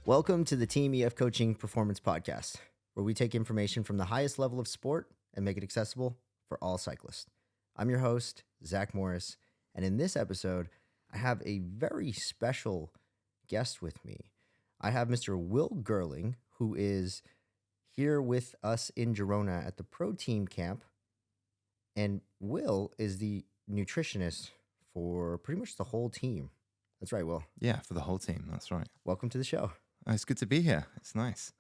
Welcome to the Team EF Coaching Performance Podcast, where we take information from the highest level of sport and make it accessible for all cyclists. I'm your host, Zach Morris, and in this episode, I have a very special guest with me. I have Mr. Will Girling, who is here with us in Girona at the Pro Team Camp, and Will is the nutritionist for pretty much the whole team. That's right, Will. Yeah, for the whole team. That's right. Welcome to the show. Oh, it's good to be here. It's nice.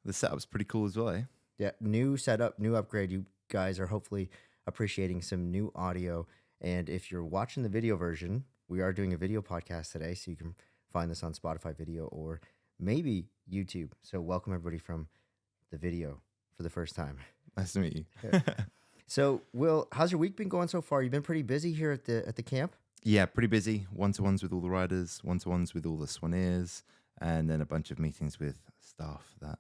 The setup's pretty cool as well, eh? Yeah, new setup, new upgrade. You guys are hopefully appreciating some new audio. And if you're watching the video version, we are doing a video podcast today, so you can find this on Spotify video or maybe YouTube. So welcome everybody from the video for the first time. Nice to meet you. Yeah. So, Will, how's your week been going so far? You've been pretty busy here at the camp? Yeah, pretty busy. One-to-ones with all the riders, one-to-ones with all the soigneurs, and then a bunch of meetings with staff that,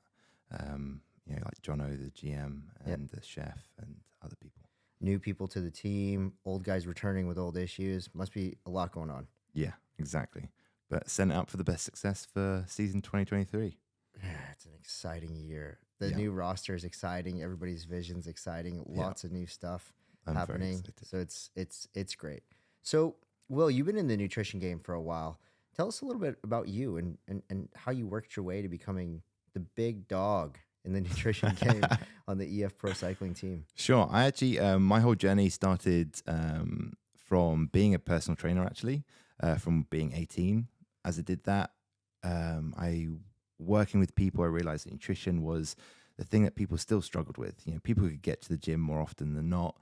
like Jono, the GM, and the chef, and other people. New people to the team, old guys returning with old issues. Must be a lot going on. Yeah, exactly. But setting up for the best success for season 2023. Yeah, it's an exciting year. The new roster is exciting. Everybody's vision's exciting. Lots of new stuff happening. So it's great. So, Will, you've been in the nutrition game for a while. Tell us a little bit about you and how you worked your way to becoming the big dog in the nutrition game on the EF Pro Cycling team. Sure. I actually, my whole journey started from being a personal trainer, actually, from being 18. As I did that, working with people, I realized that nutrition was the thing that people still struggled with. You know, people could get to the gym more often than not.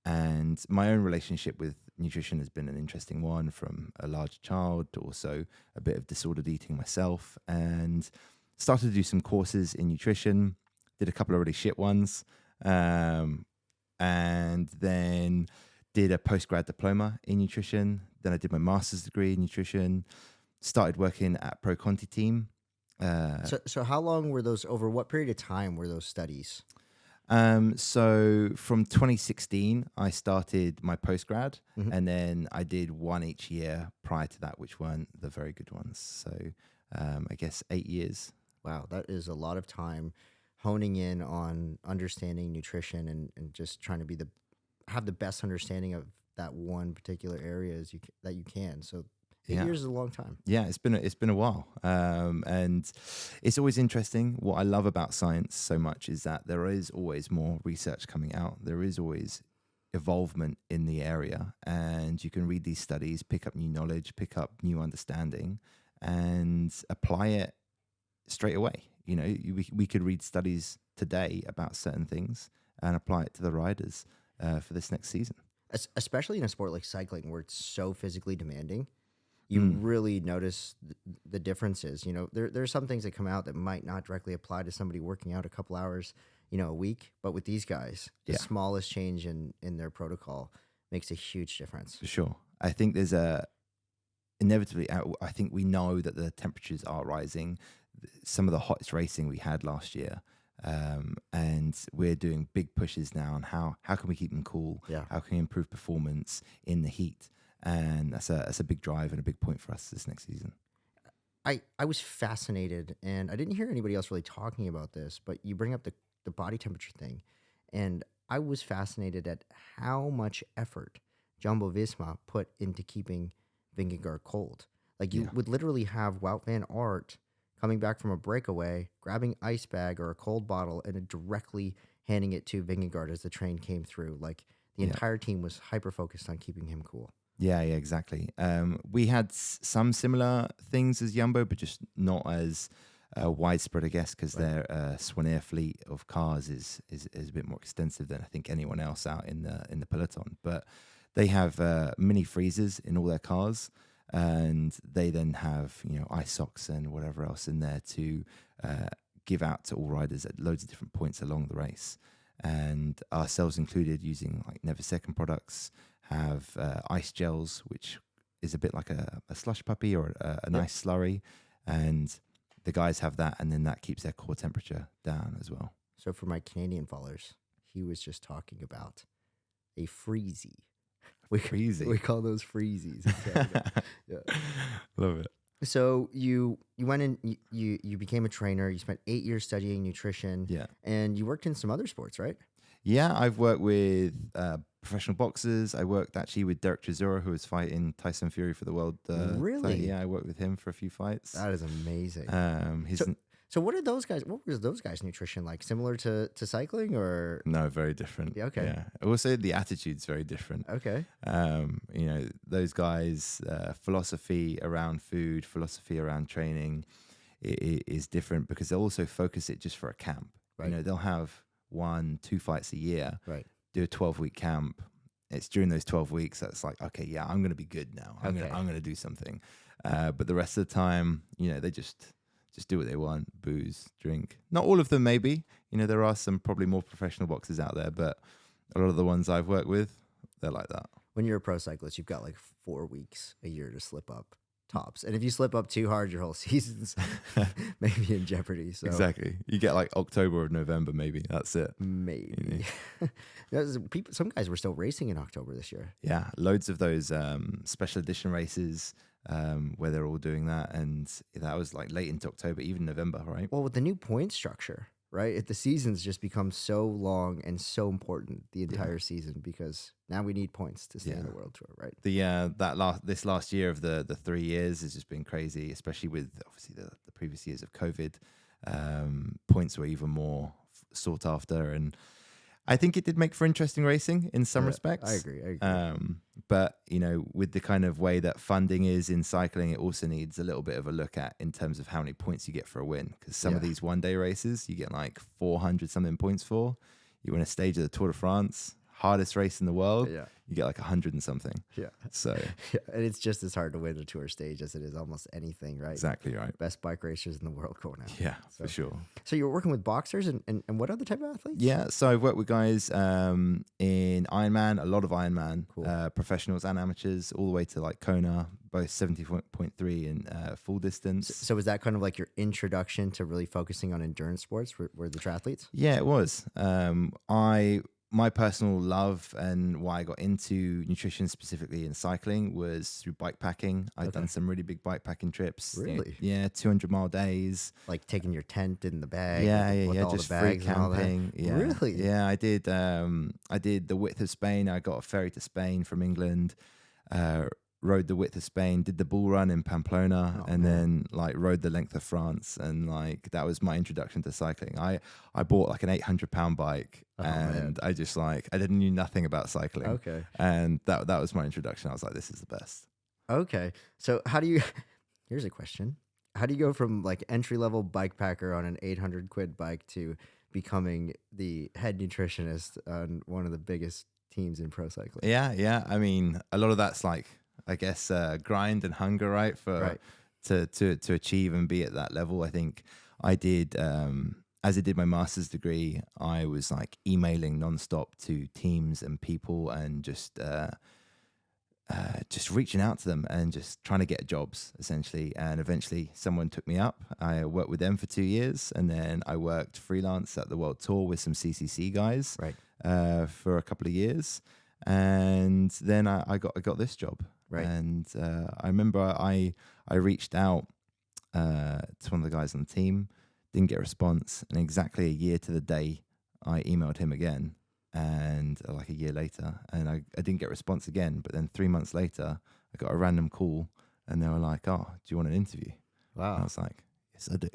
And my own relationship with nutrition has been an interesting one, from a large child to also a bit of disordered eating myself, and started to do some courses in nutrition, did a couple of really shit ones, and then did a postgrad diploma in nutrition. Then I did my master's degree in nutrition, started working at Pro Conti team. So how long were those, over what period of time were those studies? So from 2016, I started my postgrad, and then I did one each year prior to that, which weren't the very good ones. So I guess 8 years. Wow, that is a lot of time honing in on understanding nutrition and just trying to have the best understanding of that one particular area that you can. So 8 years is a long time. Yeah, it's been a while, and it's always interesting. What I love about science so much is that there is always more research coming out. There is always evolvement in the area, and you can read these studies, pick up new knowledge, pick up new understanding, and apply it straight away. You know, we could read studies today about certain things and apply it to the riders for this next season. Especially in a sport like cycling, where it's so physically demanding. You really notice the differences. You know, there are some things that come out that might not directly apply to somebody working out a couple hours, a week. But with these guys, the smallest change in their protocol makes a huge difference. For sure. I think there's inevitably, I think we know that the temperatures are rising. Some of the hottest racing we had last year. And we're doing big pushes now on how can we keep them cool? Yeah. How can we improve performance in the heat? And that's a big drive and a big point for us this next season. I was fascinated, and I didn't hear anybody else really talking about this, but you bring up the body temperature thing, and I was fascinated at how much effort Jumbo-Visma put into keeping Vingegaard cold. Like, you would literally have Wout van Aert coming back from a breakaway, grabbing ice bag or a cold bottle, and directly handing it to Vingegaard as the train came through. Like, the entire team was hyper-focused on keeping him cool. Yeah, exactly. We had some similar things as Jumbo, but just not as widespread, I guess, because their soigneur fleet of cars is a bit more extensive than I think anyone else out in the peloton. But they have mini freezers in all their cars, and they then have ice socks and whatever else in there to give out to all riders at loads of different points along the race, and ourselves included, using like Never Second products. Have ice gels, which is a bit like a slush puppy or a nice slurry, and the guys have that, and then that keeps their core temperature down as well. So for my Canadian followers, he was just talking about a freezy. We call those freezies. Yeah. Love it. So you went in, you became a trainer. You spent 8 years studying nutrition, Yeah. and you worked in some other sports, right? Yeah, I've worked with professional boxers. I worked actually with Derek Chisora, who was fighting Tyson Fury for the world. Really? Yeah, I worked with him for a few fights. That is amazing. His So what are those guys? What was those guys' nutrition like? Similar to cycling, or No, very different. Yeah, okay. Yeah. Also, the attitude's very different. okay? Those guys' philosophy around food, philosophy around training is different because they'll also focus it just for a camp. Right. They'll have 1-2 fights a year, Right. do a 12-week camp. It's during those 12 weeks that's like, okay, yeah, I'm going to be good now. I'm Okay. going to do something. But the rest of the time, they just do what they want, booze, drink. Not all of them, maybe. There are some probably more professional boxers out there, but a lot of the ones I've worked with, they're like that. When you're a pro cyclist, you've got like 4 weeks a year to slip up tops, and if you slip up too hard, your whole season's maybe in jeopardy. So Exactly. You get like October or November, maybe. That's it. maybe some guys were still racing in October this year. Yeah, loads of those special edition races where they're all doing that. And that was like late into October, even November, right? Well, with the new point structure, right? The seasons just become so long and so important the entire season because now we need points to stay in the world tour, right? This last year of the 3 years has just been crazy, especially with obviously the previous years of COVID. Points were even more sought after, and I think it did make for interesting racing in some respects. I agree. But with the kind of way that funding is in cycling, it also needs a little bit of a look at in terms of how many points you get for a win. Because some of these one-day races, you get like 400 something points for. You win a stage of the Tour de France, hardest race in the world. Yeah. You get like 100 and something. Yeah. So And it's just as hard to win a tour stage as it is almost anything, right? exactly right. Best bike racers in the world going out. Yeah, for sure. So you were working with boxers and what other type of athletes? Yeah, so I've worked with guys in Ironman, a lot of Ironman, Cool. professionals and amateurs, all the way to like Kona, both 70.3 in full distance. So was that kind of like your introduction to really focusing on endurance sports? Were the triathletes? Yeah, it was. My personal love and why I got into nutrition specifically in cycling was through bike packing. I've done some really big bike packing trips. Really? Yeah, 200-mile days. Like taking your tent in the bag? Yeah. All Just the free bags and all that? camping. Yeah. Really? Yeah, I did. I did the width of Spain. I got a ferry to Spain from England. Rode the width of Spain, did the bull run in Pamplona, and then like rode the length of France, and like that was my introduction to cycling. I bought like an 800-pound bike, and I just I didn't knew nothing about cycling. Okay. And that was my introduction. I was like, this is the best. Okay. So how do you, here's a question. How do you go from like entry-level bike packer on an 800 quid bike to becoming the head nutritionist on one of the biggest teams in pro cycling? Yeah. I mean, a lot of that's like, I guess, grind and hunger, right? To achieve and be at that level. I think I did, as I did my master's degree, I was like emailing nonstop to teams and people and just reaching out to them and just trying to get jobs essentially. And eventually someone took me up. I worked with them for 2 years, and then I worked freelance at the World Tour with some CCC guys for a couple of years. And then I got this job. Right. And I remember I reached out to one of the guys on the team, didn't get a response. And exactly a year to the day, I emailed him again. And like a year later, and I didn't get a response again. But then 3 months later, I got a random call, and they were like, "Oh, do you want an interview?" Wow. And I was like, "Yes, I do."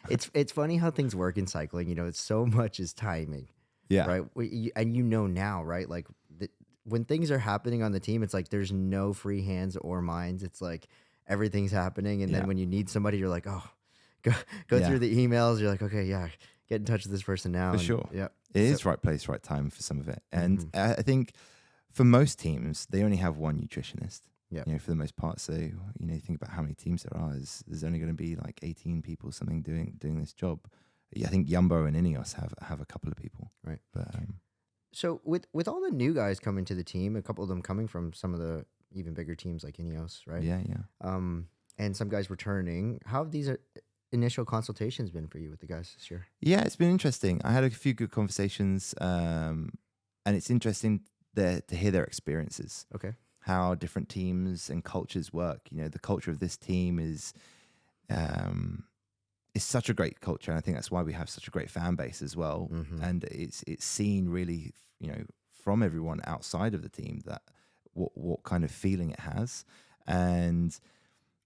It's funny how things work in cycling. It's so much is timing. Yeah. Right. And now, right? Like when things are happening on the team, it's like there's no free hands or minds. It's like everything's happening. And then when you need somebody, you're like, oh, go through the emails. You're like, okay, yeah, get in touch with this person now. For sure. Yeah. It is right place, right time for some of it. And I think for most teams, they only have one nutritionist. Yeah. For the most part. So, you think about how many teams there are. There's only going to be like 18 people something doing this job. I think Jumbo and Ineos have a couple of people. Right. But so with all the new guys coming to the team, a couple of them coming from some of the even bigger teams like Ineos, right? Yeah. And some guys returning. How have these initial consultations been for you with the guys this year? Yeah, it's been interesting. I had a few good conversations, and it's interesting to hear their experiences. Okay. how different teams and cultures work. You know, the culture of this team is such a great culture, and I think that's why we have such a great fan base as well. Mm-hmm. And it's seen really, you know, from everyone outside of the team that what kind of feeling it has. And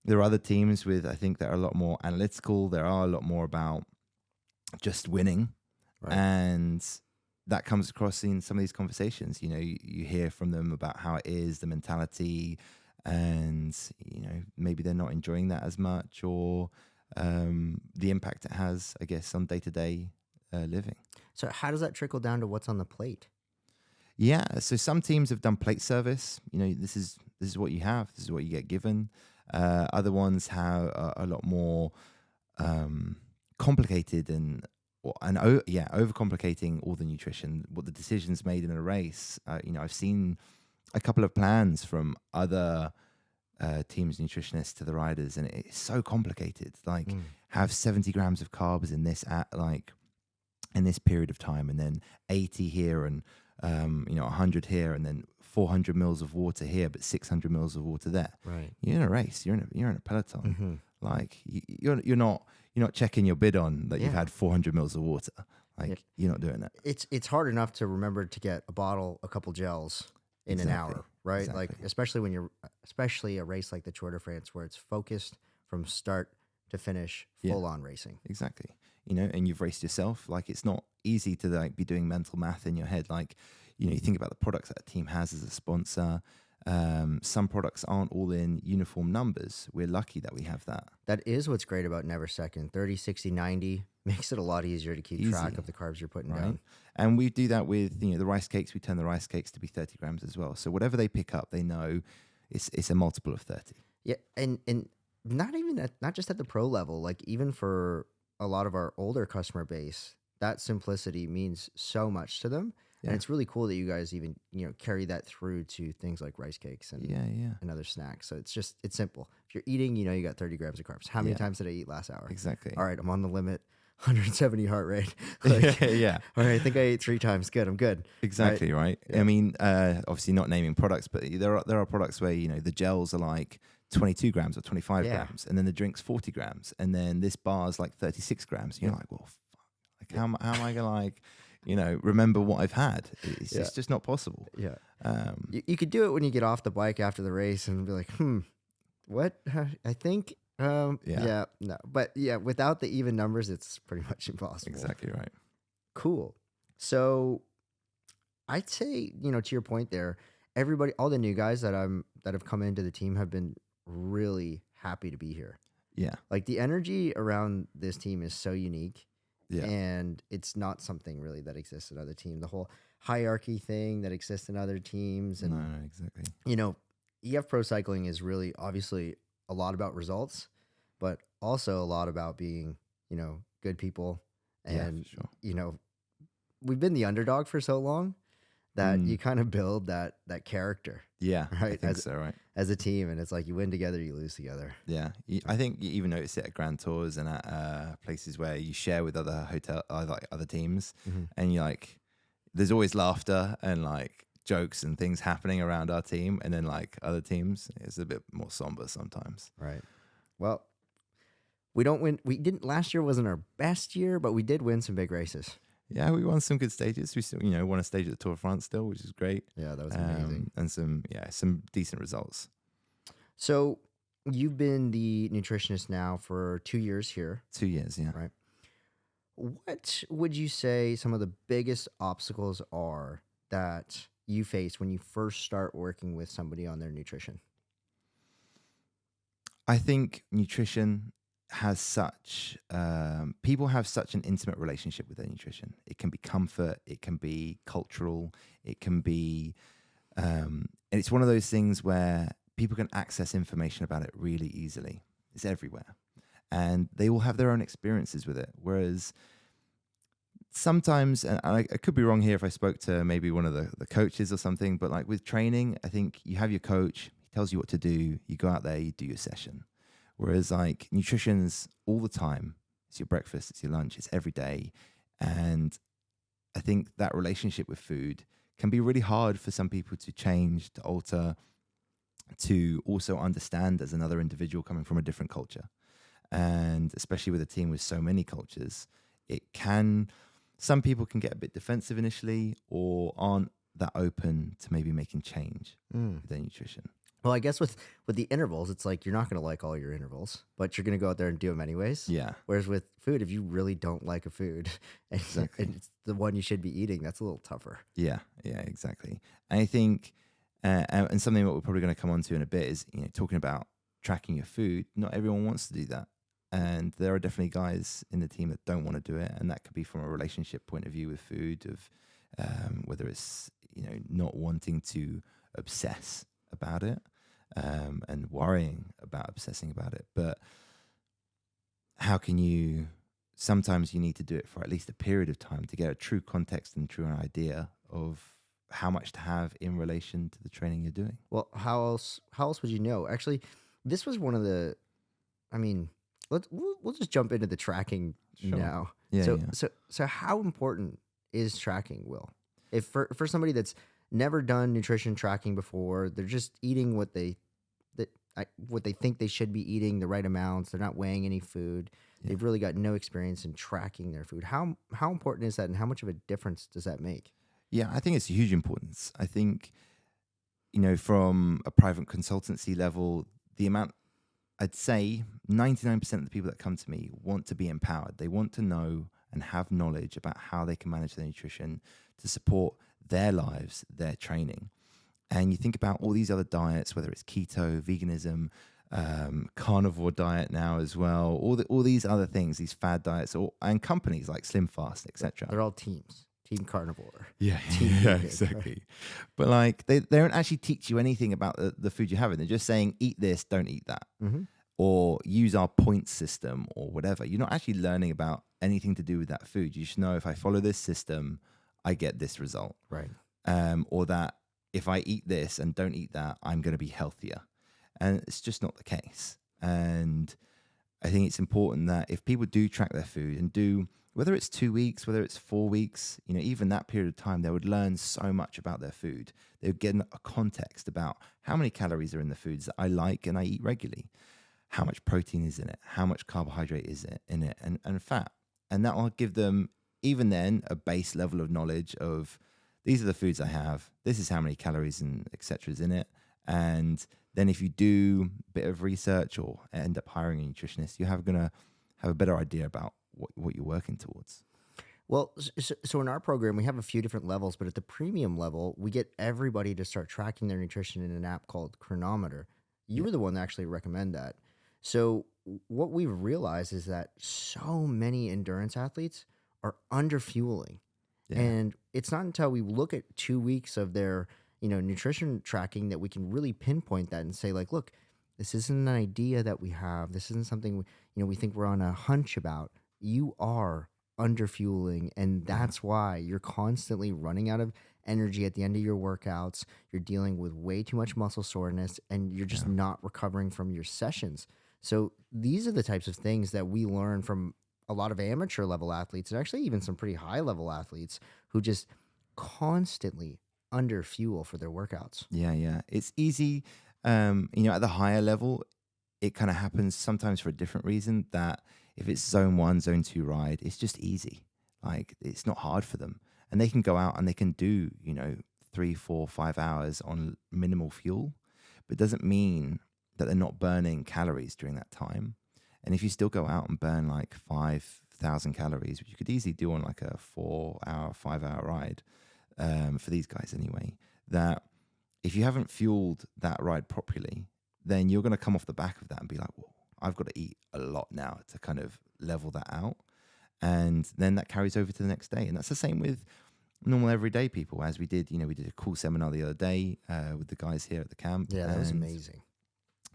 there are other teams with, I think, that are a lot more analytical. There are a lot more about just winning, Right. and that comes across in some of these conversations. You know, you hear from them about how it is, the mentality, and you know, maybe they're not enjoying that as much, or the impact it has, I guess, on day-to-day living. So how does that trickle down to what's on the plate? Yeah, so some teams have done plate service. You know, this is what you have. This is what you get given. Other ones have a lot more complicated and overcomplicating all the nutrition. What the decisions made in a race. You know, I've seen a couple of plans from other teams, nutritionists, to the riders, and it's so complicated. Like, have 70 grams of carbs in this in this period of time, and then 80 here, and 100 here, and then 400 mils of water here, but 600 mils of water there. Right. You're in a race. You're in a peloton. Mm-hmm. Like you're not checking your bid on that you've had 400 mils of water. Like you're not doing that. It's hard enough to remember to get a bottle, a couple gels in an hour, right? Exactly. Like especially a race like the Tour de France, where it's focused from start to finish, full on racing. Exactly. You know, and you've raced yourself. Like, it's not easy to like be doing mental math in your head. Like, you know, you think about the products that a team has as a sponsor. Some products aren't all in uniform numbers. We're lucky that we have that. That is what's great about Never Second. 30, 60, 90 makes it a lot easier to keep track of the carbs you're putting down. And we do that with, you know, the rice cakes. We turn the rice cakes to be 30 grams as well. So whatever they pick up, they know it's a multiple of 30. Yeah, and not just at the pro level, like even for a lot of our older customer base, that simplicity means so much to them. Yeah. And it's really cool that you guys even, you know, carry that through to things like rice cakes and other snacks. So it's simple. If you're eating, you know, you got 30 grams of carbs. How many times did I eat last hour? Exactly. All right, I'm on the limit. 170 heart rate. Like, yeah. All right, I think I ate 3 times. Good, I'm good. Exactly, right? Yeah. I mean, obviously not naming products, but there are products where, you know, the gels are like 22 grams or 25 grams, and then the drink's 40 grams, and then this bar's like 36 grams. And you're like, well, fuck. Like, how am I going to, like, you know, remember what I've had? It's just not possible. Yeah. You could do it when you get off the bike after the race and be like, what? I think, no. But yeah, without the even numbers, it's pretty much impossible. Exactly right. Cool. So I'd say, you know, to your point there, everybody, all the new guys that have come into the team have been really happy to be here. Yeah. Like, the energy around this team is so unique. Yeah. And it's not something really that exists in other teams. The whole hierarchy thing that exists in other teams. And, no, exactly. You know, EF Pro Cycling is really obviously a lot about results, but also a lot about being, you know, good people. And, you know, we've been the underdog for so long that you kind of build that character. Yeah. Right. I think so, right. As a team. And it's like, you win together, you lose together. Yeah. I think you even notice it at Grand Tours and at places where you share with other other teams. Mm-hmm. And you're like, there's always laughter and like jokes and things happening around our team. And then like other teams, it's a bit more somber sometimes. Right. Well, we don't win. We didn't, last year wasn't our best year, but we did win some big races. Yeah, we won some good stages. We still, you know, won a stage at the Tour de France still, which is great. Yeah, that was amazing. And some decent results. So you've been the nutritionist now for 2 years here. 2 years, yeah. Right. What would you say some of the biggest obstacles are that you face when you first start working with somebody on their nutrition? I think nutrition has people have such an intimate relationship with their nutrition. It can be comfort, it can be cultural, it can be, and it's one of those things where people can access information about it really easily. It's everywhere. And they all have their own experiences with it. Whereas sometimes, and I could be wrong here if I spoke to maybe one of the coaches or something, but like with training, I think you have your coach, he tells you what to do, you go out there, you do your session. Whereas like nutrition's all the time. It's your breakfast, it's your lunch, it's every day. And I think that relationship with food can be really hard for some people to change, to alter. to also understand as another individual coming from a different culture. And especially with a team with so many cultures, some people can get a bit defensive initially or aren't that open to maybe making change with their nutrition. Well, I guess with the intervals, it's like you're not going to like all your intervals, but you're going to go out there and do them anyways. Yeah. Whereas with food, if you really don't like a food and, Exactly. and it's the one you should be eating, that's a little tougher. Yeah, exactly. And I think, and something that we're probably going to come on to in a bit is, talking about tracking your food. Not everyone wants to do that. And there are definitely guys in the team that don't want to do it. And that could be from a relationship point of view with food, of whether it's, not wanting to obsess about it and worrying about obsessing about it. But sometimes you need to do it for at least a period of time to get a true context and true idea of how much to have in relation to the training you're doing. Well, how else would you know? Actually, this was one of the, we'll just jump into the tracking now. Yeah. So how important is tracking, Will? If for somebody that's never done nutrition tracking before, they're just eating what they think they should be eating, the right amounts, they're not weighing any food. Yeah. They've really got no experience in tracking their food. How important is that, and how much of a difference does that make? Yeah, I think it's a huge importance. I think, from a private consultancy level, the amount, I'd say 99% of the people that come to me want to be empowered. They want to know and have knowledge about how they can manage their nutrition to support their lives, their training. And you think about all these other diets, whether it's keto, veganism, carnivore diet now as well, all these other things, these fad diets, and companies like Slim Fast, etc. They're all teams. Team carnivore. Yeah, exactly. Right? But like they don't actually teach you anything about the food you're having. They're just saying, eat this, don't eat that. Mm-hmm. Or use our point system or whatever. You're not actually learning about anything to do with that food. You should know, if I follow this system, I get this result. Right. Or that if I eat this and don't eat that, I'm going to be healthier. And it's just not the case. And I think it's important that if people do track their food and do, whether it's 2 weeks, whether it's 4 weeks, even that period of time, they would learn so much about their food. They would get a context about how many calories are in the foods that I like and I eat regularly, how much protein is in it, how much carbohydrate is in it, and fat. And that will give them, even then, a base level of knowledge of, these are the foods I have, this is how many calories and et cetera is in it. And then if you do a bit of research or end up hiring a nutritionist, you're going to have a better idea about what you're working towards. Well, so in our program, we have a few different levels, but at the premium level, we get everybody to start tracking their nutrition in an app called Chronometer. You were the one that actually recommend that. So what we've realized is that so many endurance athletes are under fueling. Yeah. And it's not until we look at 2 weeks of their, nutrition tracking that we can really pinpoint that and say, like, look, this isn't an idea that we have. This isn't something, we think we're on a hunch about. You are under fueling, and that's why you're constantly running out of energy at the end of your workouts. You're dealing with way too much muscle soreness, and you're just not recovering from your sessions. So these are the types of things that we learn from a lot of amateur level athletes, and actually even some pretty high level athletes who just constantly under fuel for their workouts. Yeah. It's easy. At the higher level, it kind of happens sometimes for a different reason, that if it's zone 1, zone 2 ride, it's just easy. Like, it's not hard for them. And they can go out and they can do, 3, 4, 5 hours on minimal fuel, but it doesn't mean that they're not burning calories during that time. And if you still go out and burn like 5,000 calories, which you could easily do on like a 4-hour, 5-hour ride, for these guys anyway, that if you haven't fueled that ride properly, then you're going to come off the back of that and be like, well, I've got to eat a lot now to kind of level that out. And then that carries over to the next day. And that's the same with normal everyday people, as we did, we did a cool seminar the other day with the guys here at the camp. Yeah, that was amazing.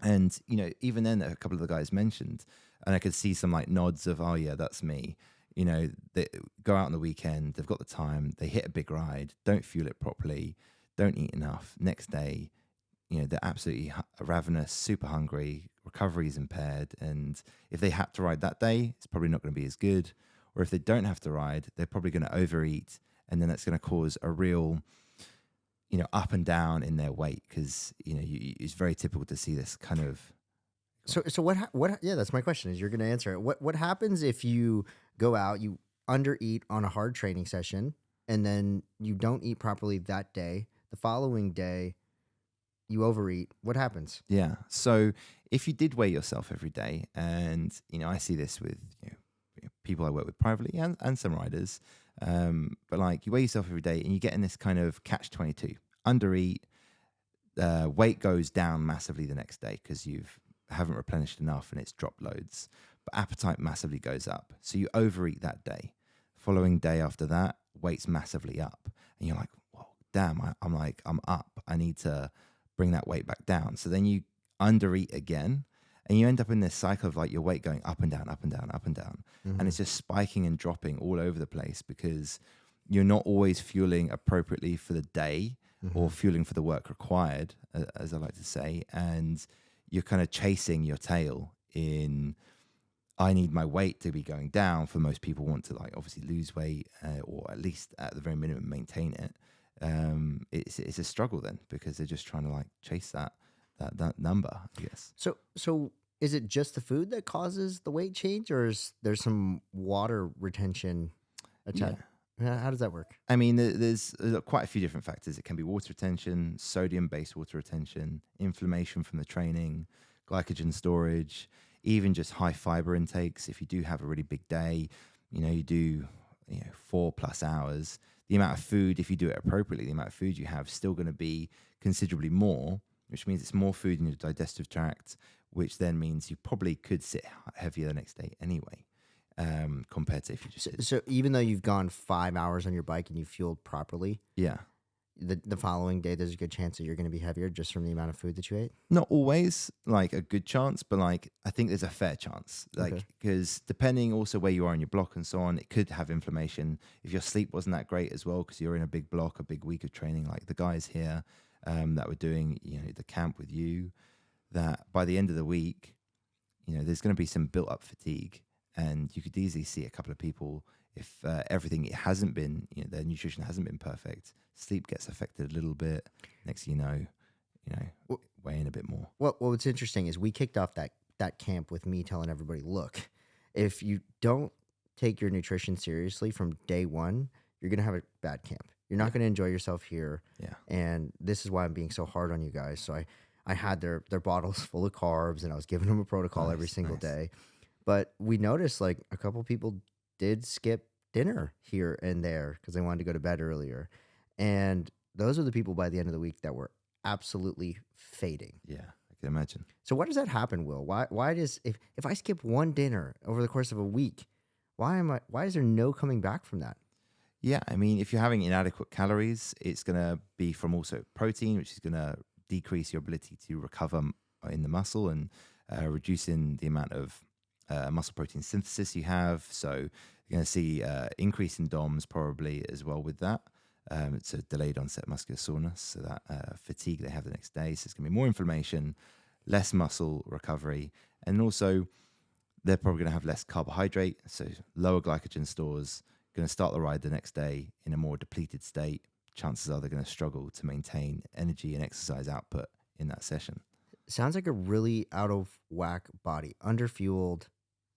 And, even then a couple of the guys mentioned, and I could see some like nods of, oh yeah, that's me. They go out on the weekend, they've got the time, they hit a big ride, don't fuel it properly, don't eat enough. Next day, they're absolutely ravenous, super hungry, recovery is impaired. And if they had to ride that day, it's probably not going to be as good. Or if they don't have to ride, they're probably going to overeat. And then that's going to cause a real, up and down in their weight, because it's very typical to see this kind of. So what? Yeah, that's my question. Is you're going to answer it. What happens if you go out, you undereat on a hard training session, and then you don't eat properly that day? The following day, you overeat. What happens? Yeah. So if you did weigh yourself every day, and I see this with people I work with privately and some riders, but like you weigh yourself every day and you get in this kind of catch-22, undereat, weight goes down massively the next day because you haven't replenished enough and it's dropped loads, but appetite massively goes up. So you overeat that day. Following day after that, weight's massively up, and you're like, well, damn, I'm up. I need to bring that weight back down. So then you undereat again, and you end up in this cycle of like your weight going up and down, up and down, up and down. Mm-hmm. And it's just spiking and dropping all over the place because you're not always fueling appropriately for the day or fueling for the work required, as I like to say. And you're kind of chasing your tail in, I need my weight to be going down. For most people want to like obviously lose weight or at least at the very minimum maintain it. It's a struggle then because they're just trying to like chase that number, I guess. So is it just the food that causes the weight change, or is there some water retention attached? How does that work? I mean, there's quite a few different factors. It can be water retention, sodium-based water retention, inflammation from the training, glycogen storage, even just high fiber intakes. If you do have a really big day, you do 4+ hours, the amount of food, if you do it appropriately, the amount of food you have is still going to be considerably more, which means it's more food in your digestive tract, which then means you probably could sit heavier the next day anyway, compared to if you just So even though you've gone 5 hours on your bike and you fueled properly, yeah, the following day there's a good chance that you're going to be heavier just from the amount of food that you ate? not always like a good chance, but like I think there's a fair chance, like because depending also where you are in your block and so on, it could have inflammation. If your sleep wasn't that great as well because you're in a big block, a big week of training, like the guys here that were doing the camp with you, that by the end of the week there's going to be some built up fatigue, and you could easily see a couple of people if everything it hasn't been their nutrition hasn't been perfect, sleep gets affected a little bit, next thing you know weigh in a bit more. Well, what's interesting is we kicked off that camp with me telling everybody, look, if you don't take your nutrition seriously from day one, you're going to have a bad camp. You're not going to enjoy yourself here. Yeah. And this is why I'm being so hard on you guys. So I had their bottles full of carbs, and I was giving them a protocol every single day. But we noticed like a couple people did skip dinner here and there because they wanted to go to bed earlier. And those are the people by the end of the week that were absolutely fading. Yeah, I can imagine. So why does that happen, Will? Why does if I skip one dinner over the course of a week, why is there no coming back from that? Yeah, I mean, if you're having inadequate calories, it's going to be from also protein, which is going to decrease your ability to recover in the muscle and reducing the amount of muscle protein synthesis you have. So you're going to see increase in DOMs probably as well with that. It's a delayed onset muscular soreness, so that fatigue they have the next day. So it's going to be more inflammation, less muscle recovery, and also they're probably going to have less carbohydrate, so lower glycogen stores, going to start the ride the next day in a more depleted state. Chances are they're going to struggle to maintain energy and exercise output in that session. Sounds like a really out of whack body, underfueled,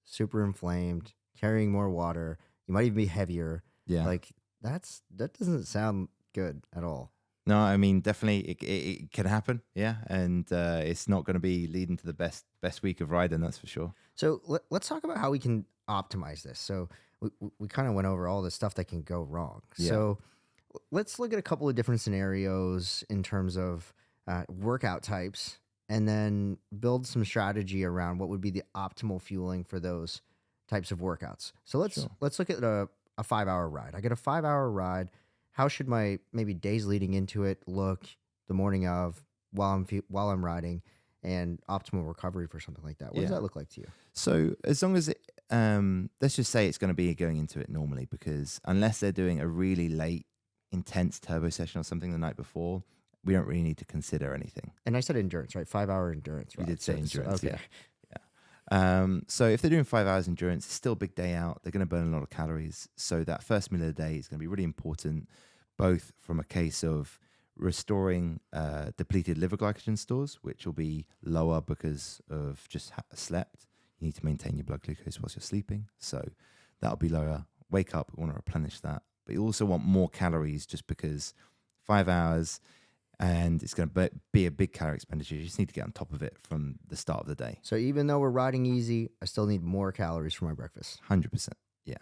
super inflamed, carrying more water. You might even be heavier. Yeah. Like that doesn't sound good at all. No, I mean, definitely it can happen. Yeah. And it's not going to be leading to the best week of riding, that's for sure. So let's talk about how we can optimize this. So we kind of went over all the stuff that can go wrong. Yeah. So let's look at a couple of different scenarios in terms of workout types, and then build some strategy around what would be the optimal fueling for those types of workouts. So let's look at a 5-hour ride. I get a 5-hour ride. How should my maybe days leading into it look the morning of while I'm riding, and optimal recovery for something like that? What does that look like to you? So as long as it, let's just say it's going to be going into it normally, because unless they're doing a really late, intense turbo session or something the night before, we don't really need to consider anything. And I said endurance, right? 5-hour endurance. You did say endurance. Okay. Yeah. So if they're doing 5 hours endurance, it's still a big day out. They're going to burn a lot of calories. So that first meal of the day is going to be really important, both from a case of restoring depleted liver glycogen stores, which will be lower because of just slept. You need to maintain your blood glucose whilst you're sleeping. So that'll be lower. Wake up, we want to replenish that. But you also want more calories just because 5 hours and it's going to be a big calorie expenditure. You just need to get on top of it from the start of the day. So even though we're riding easy, I still need more calories for my breakfast. 100%, yeah.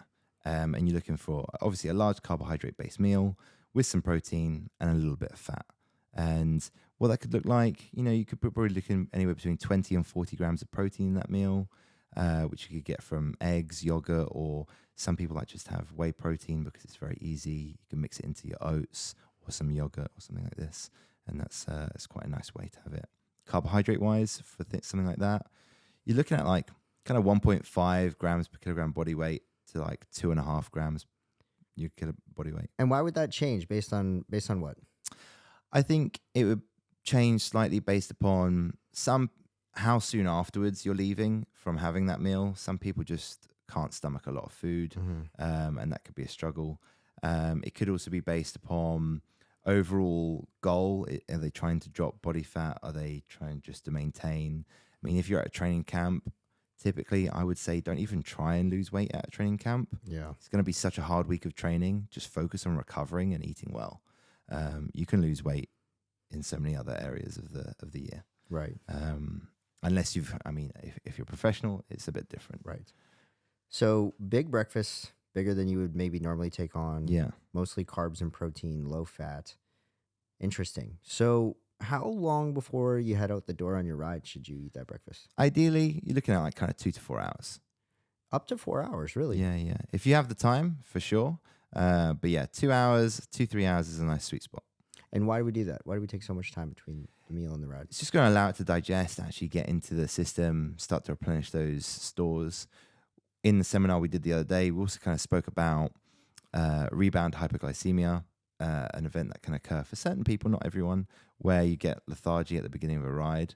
And you're looking for, obviously, a large carbohydrate-based meal with some protein and a little bit of fat. And what that could look like, you could probably look in anywhere between 20 and 40 grams of protein in that meal, which you could get from eggs, yogurt, or some people like just have whey protein because it's very easy. You can mix it into your oats or some yogurt or something like this. And that's quite a nice way to have it. Carbohydrate-wise, for something like that, you're looking at like kind of 1.5 grams per kilogram body weight to like 2.5 grams your body weight. And why would that change based on what? I think it would change slightly based upon how soon afterwards you're leaving from having that meal. Some people just can't stomach a lot of food, and that could be a struggle. It could also be based upon overall goal. Are they trying to drop body fat? Are they trying just to maintain? I mean, if you're at a training camp, typically I would say don't even try and lose weight at a training camp. Yeah. It's going to be such a hard week of training. Just focus on recovering and eating well. You can lose weight in so many other areas of the year. Right. Unless if you're professional, it's a bit different. Right. So big breakfast, bigger than you would maybe normally take on. Yeah. Mostly carbs and protein, low fat. Interesting. So how long before you head out the door on your ride should you eat that breakfast? Ideally, you're looking at like kind of 2 to 4 hours. Up to 4 hours, really? Yeah. If you have the time, for sure. But yeah, 2 hours, 3 hours is a nice sweet spot. And why do we do that? Why do we take so much time between the meal and the ride? It's just going to allow it to digest, actually get into the system, start to replenish those stores. In the seminar we did the other day, we also kind of spoke about rebound hypoglycemia, an event that can occur for certain people, not everyone, where you get lethargy at the beginning of a ride.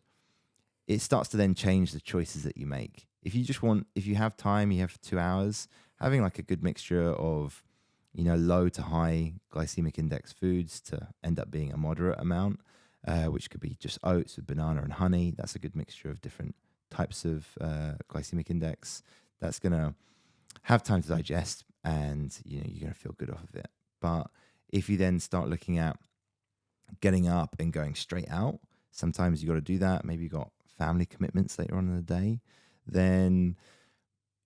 It starts to then change the choices that you make. If you have time, you have 2 hours, having like a good mixture of, low to high glycemic index foods to end up being a moderate amount, which could be just oats with banana and honey. That's a good mixture of different types of glycemic index. That's going to have time to digest and, you're going to feel good off of it. But if you then start looking at getting up and going straight out, sometimes you got to do that. Maybe you got family commitments later on in the day. Then,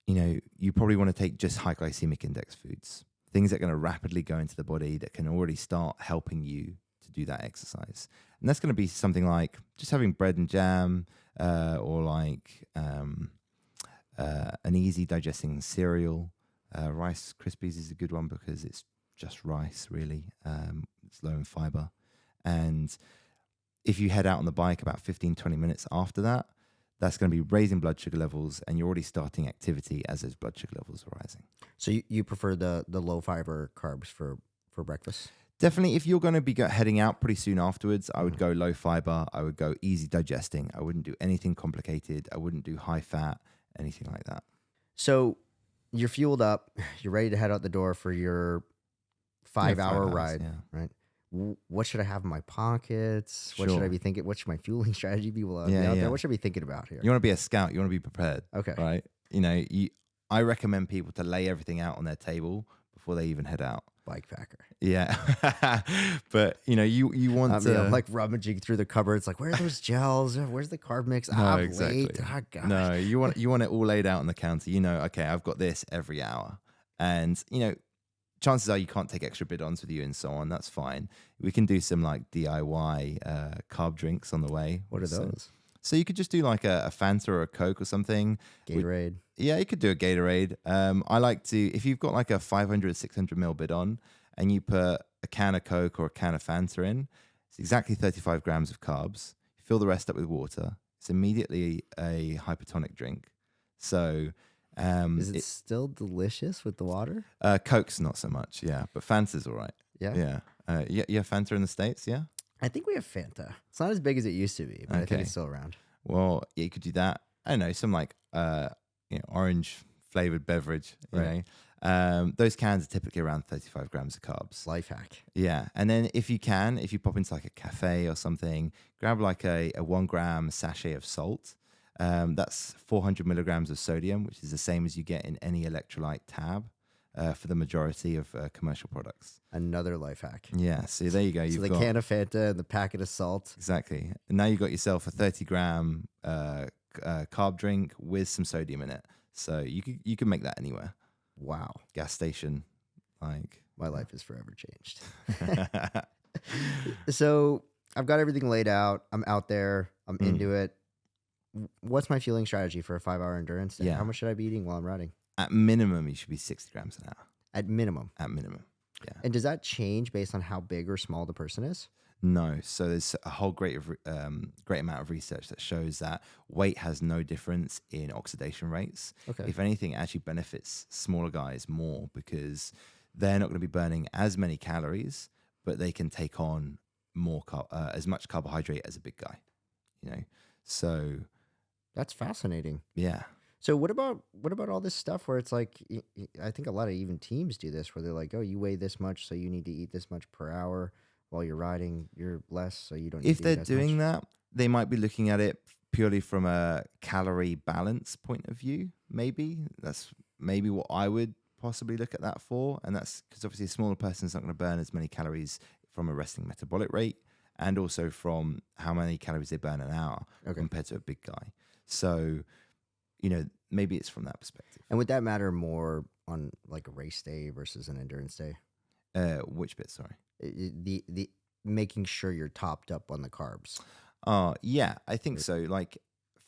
you probably want to take just high glycemic index foods, things that are going to rapidly go into the body that can already start helping you to do that exercise. And that's going to be something like just having bread and jam, or like an easy digesting cereal. Rice Krispies is a good one because it's just rice, really. It's low in fiber. And if you head out on the bike about 15, 20 minutes after that, that's going to be raising blood sugar levels, and you're already starting activity as those blood sugar levels are rising. So you prefer the low fiber carbs for breakfast? Definitely. If you're going to be heading out pretty soon afterwards, I would go low fiber. I would go easy digesting. I wouldn't do anything complicated. I wouldn't do high fat, anything like that. So you're fueled up. You're ready to head out the door for your 5-hour ride, right? What should I have in my pockets? What should I be thinking? What should my fueling strategy be while I'm out there? What should I be thinking about here? You want to be a scout. You want to be prepared. Okay. Right? I recommend people to lay everything out on their table before they even head out. Bike packer. Yeah. But, you want to... I'm like rummaging through the cupboards, like, where are those gels? Where's the carb mix? No, exactly. Late. Oh, gosh. No, you want it all laid out on the counter. Okay, I've got this every hour. And, chances are you can't take extra bidons with you and so on. That's fine. We can do some like DIY carb drinks on the way. What are those? So you could just do like a Fanta or a Coke or something. Gatorade. Yeah, you could do a Gatorade. I like to, if you've got like a 500, 600 ml bidon and you put a can of Coke or a can of Fanta in, it's exactly 35 grams of carbs. You fill the rest up with water. It's immediately a hypertonic drink. So... is it still delicious with the water? Coke's not so much, yeah. But Fanta's all right. Yeah? Yeah. You have Fanta in the States, yeah? I think we have Fanta. It's not as big as it used to be, but I think it's still around. Well, yeah, you could do that. I don't know, some like orange flavored beverage, you know. Those cans are typically around 35 grams of carbs. Life hack. Yeah. And then if you pop into like a cafe or something, grab like a 1 gram sachet of salt. That's 400 milligrams of sodium, which is the same as you get in any electrolyte tab for the majority of commercial products. Another life hack. Yeah. So there you go. So the can of Fanta and the packet of salt. Exactly. And now you've got yourself a 30-gram carb drink with some sodium in it. So you can make that anywhere. Wow. Gas station. Like my life is forever changed. So I've got everything laid out. I'm out there. I'm into it. What's my fueling strategy for a 5-hour endurance day? Yeah. How much should I be eating while I'm riding? At minimum, you should be 60 grams an hour. At minimum? At minimum, yeah. And does that change based on how big or small the person is? No. So there's a whole great amount of research that shows that weight has no difference in oxidation rates. Okay. If anything, it actually benefits smaller guys more because they're not going to be burning as many calories, but they can take on more as much carbohydrate as a big guy. You know, so that's fascinating. Yeah. So what about all this stuff where it's like, I think a lot of even teams do this where they're like, oh, you weigh this much, so you need to eat this much per hour. While you're riding, you're less, so you don't need to eat as much. If they're doing that, they might be looking at it purely from a calorie balance point of view. Maybe that's maybe what I would possibly look at that for. And that's because obviously a smaller person's not going to burn as many calories from a resting metabolic rate and also from how many calories they burn an hour compared to a big guy. So, you know, maybe it's from that perspective. And would that matter more on like a race day versus an endurance day? Which bit? Sorry. The making sure you're topped up on the carbs. Yeah, I think so. Like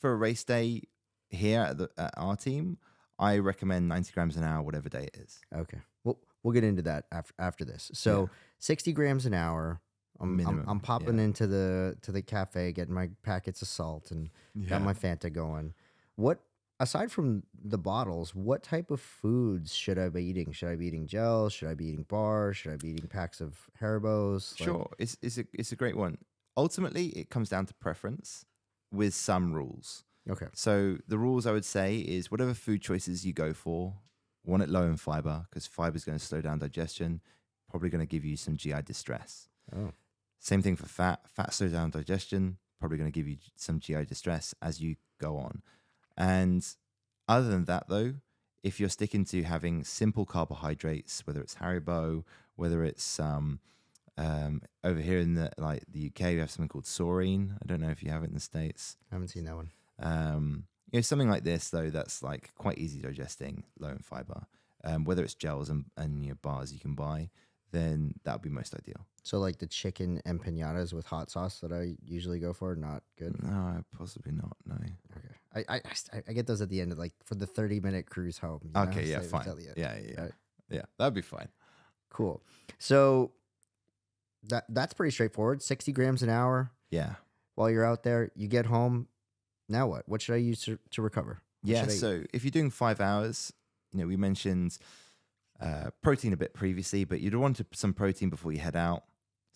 for a race day here at our team, I recommend 90 grams an hour, whatever day it is. Okay. Well, we'll get into that after this. So 60 grams an hour. I'm popping into the cafe, getting my packets of salt and got my Fanta going. What, aside from the bottles, what type of foods should I be eating? Should I be eating gels? Should I be eating bars? Should I be eating packs of Haribos? Sure, it's a great one. Ultimately, it comes down to preference with some rules. Okay. So the rules I would say is whatever food choices you go for, want it low in fiber because fiber is going to slow down digestion, probably going to give you some GI distress. Oh. Same thing for fat. Fat slows down digestion, probably going to give you some GI distress as you go on. And other than that, though, if you're sticking to having simple carbohydrates, whether it's Haribo, whether it's over here in the UK, we have something called Saurine. I don't know if you have it in the States. I haven't seen that one. You know, something like this though, that's like quite easy digesting, low in fiber. Whether it's gels and you know, bars you can buy, then that would be most ideal. So like the chicken empanadas with hot sauce that I usually go for, not good? No, possibly not, no. Okay. I get those at the end of like for the 30-minute cruise home. Okay, yeah, fine. Yeah. Right? Yeah, that'd be fine. Cool. So that's pretty straightforward. 60 grams an hour. Yeah. While you're out there, you get home. Now what? What should I use to recover? Yeah, so if you're doing 5 hours, you know, we mentioned protein a bit previously, but you'd want some protein before you head out.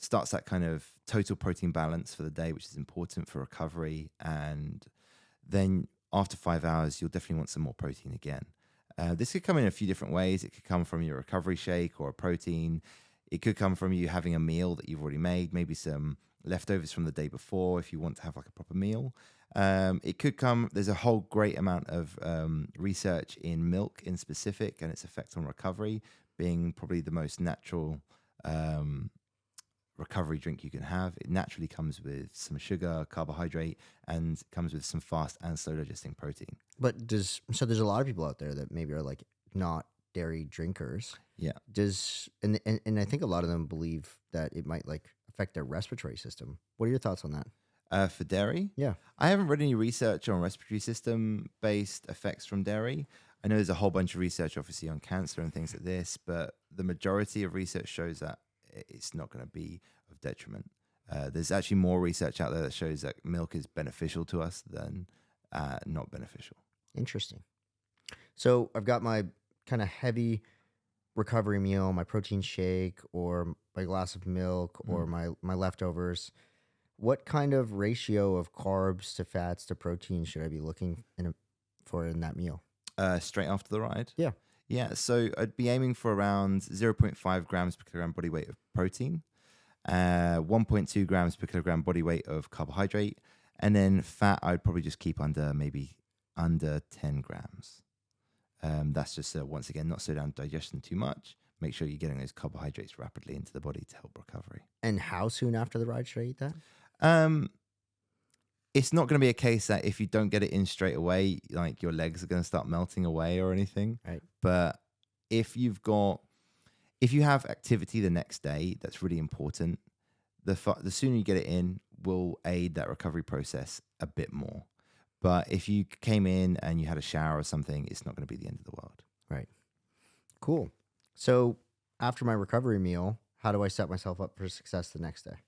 Starts that kind of total protein balance for the day, which is important for recovery. And then after 5 hours, you'll definitely want some more protein again. This could come in a few different ways. It could come from your recovery shake or a protein. It could come from you having a meal that you've already made, maybe some leftovers from the day before if you want to have like a proper meal. It could come, there's a whole great amount of research in milk in specific and its effect on recovery being probably the most natural recovery drink you can have. It naturally comes with some sugar, carbohydrate, and comes with some fast and slow digesting protein. But there's a lot of people out there that maybe are like not dairy drinkers. Yeah. And I think a lot of them believe that it might like affect their respiratory system. What are your thoughts on that? For dairy? Yeah. I haven't read any research on respiratory system based effects from dairy. I know there's a whole bunch of research obviously on cancer and things like this, but the majority of research shows that it's not going to be of detriment. There's actually more research out there that shows that milk is beneficial to us than not beneficial. Interesting. So I've got my kind of heavy recovery meal, my protein shake or my glass of milk or my leftovers. What kind of ratio of carbs to fats to protein should I be looking for in that meal? Straight after the ride? Yeah. Yeah, so I'd be aiming for around 0.5 grams per kilogram body weight of protein, 1.2 grams per kilogram body weight of carbohydrate, and then fat I'd probably just keep under 10 grams. That's just once again not slow down digestion too much. Make sure you're getting those carbohydrates rapidly into the body to help recovery. And how soon after the ride should I eat that? It's not going to be a case that if you don't get it in straight away, like your legs are going to start melting away or anything. Right. But if you have activity the next day, that's really important. The sooner you get it in will aid that recovery process a bit more. But if you came in and you had a shower or something, it's not going to be the end of the world. Right. Cool. So after my recovery meal, how do I set myself up for success the next day?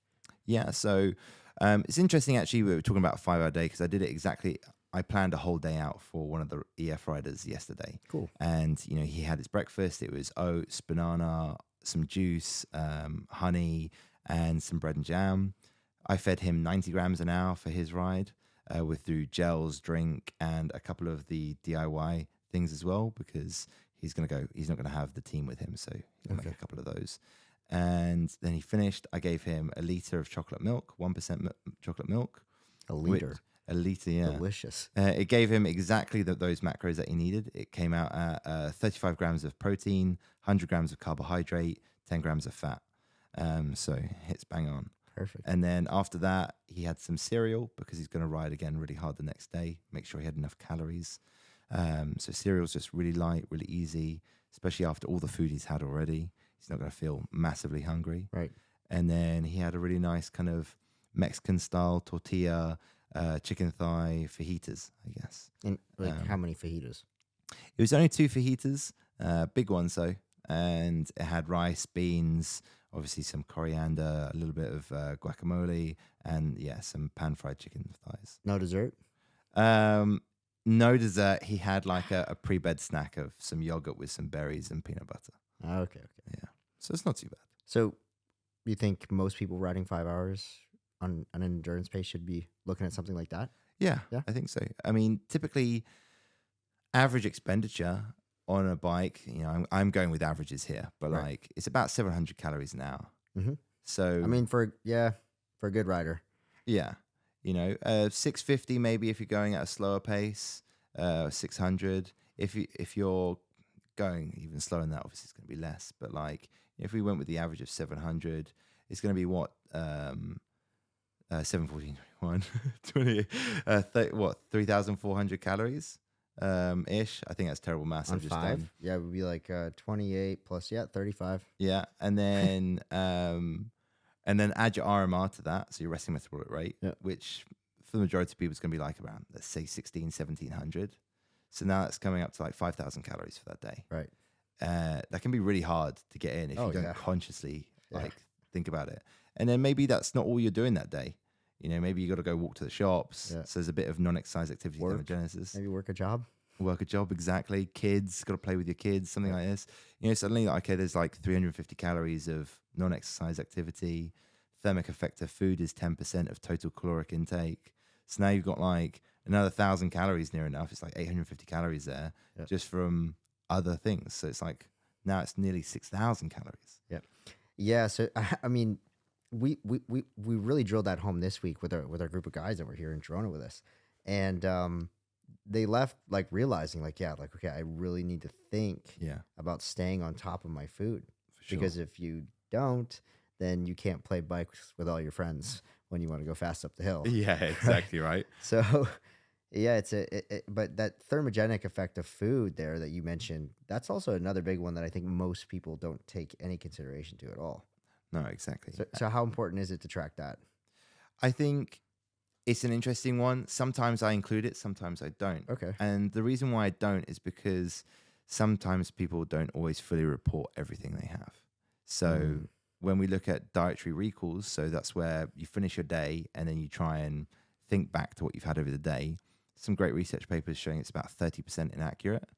Yeah. So it's interesting, actually, we were talking about a 5-hour day because I did it exactly. I planned a whole day out for one of the EF riders yesterday. Cool. And, he had his breakfast. It was oats, banana, some juice, honey, and some bread and jam. I fed him 90 grams an hour for his ride through gels, drink, and a couple of the DIY things as well, because he's not going to have the team with him. So he'll make a couple of those. And then he finished. I gave him a liter of chocolate milk, 1% chocolate milk. A liter. A liter, yeah. Delicious. It gave him exactly those macros that he needed. It came out at 35 grams of protein, 100 grams of carbohydrate, 10 grams of fat. So it's bang on. Perfect. And then after that, he had some cereal because he's going to ride again really hard the next day. Make sure he had enough calories. So cereal's just really light, really easy, especially after all the food he's had already. He's not going to feel massively hungry. Right. And then he had a really nice kind of Mexican-style tortilla, chicken thigh fajitas, I guess. And how many fajitas? It was only 2 fajitas, big ones though. And it had rice, beans, obviously some coriander, a little bit of guacamole, and some pan-fried chicken thighs. No dessert? No dessert. He had like a pre-bed snack of some yogurt with some berries and peanut butter. Okay. Yeah. So it's not too bad. So you think most people riding 5 hours on an endurance pace should be looking at something like that? Yeah, I think so. I mean, typically average expenditure on a bike, I'm going with averages here, but like it's about 700 calories an hour. Mm-hmm. So I mean, for a good rider. Yeah. 650 maybe if you're going at a slower pace, 600. If you're going even slower than that, obviously it's going to be less. But like if we went with the average of 700, it's going to be what 714, 21, 20, 3,400 calories ish. I think that's terrible math. On 5? Yeah, it would be like 28 plus 35. Yeah, and then add your RMR to that, so your resting metabolic rate, which for the majority of people is going to be like around, let's say 1,700. So now it's coming up to like 5,000 calories for that day. Right. That can be really hard to get in if you don't consciously think about it. And then maybe that's not all you're doing that day. Maybe you got to go walk to the shops. So there's a bit of non-exercise activity thermogenesis. Maybe work a job. Work a job, exactly. Kids, got to play with your kids, something like this. Suddenly, okay, there's like 350 calories of non-exercise activity. Thermic effect of food is 10% of total caloric intake. So now you've got like another 1,000 calories near enough. It's like 850 calories there just from other things. So it's like now it's nearly 6,000 calories. Yeah. Yeah. So, I mean, we really drilled that home this week with our group of guys that were here in Toronto with us. And they left like realizing okay, I really need to think about staying on top of my food. Because if you don't, then you can't play bikes with all your friends when you want to go fast up the hill. Yeah, exactly right. So, yeah, but that thermogenic effect of food there that you mentioned, that's also another big one that I think most people don't take any consideration to at all. No, exactly. So how important is it to track that? I think it's an interesting one. Sometimes I include it, sometimes I don't. Okay. And the reason why I don't is because sometimes people don't always fully report everything they have. So when we look at dietary recalls, so that's where you finish your day and then you try and think back to what you've had over the day. Some great research papers showing it's about 30% inaccurate,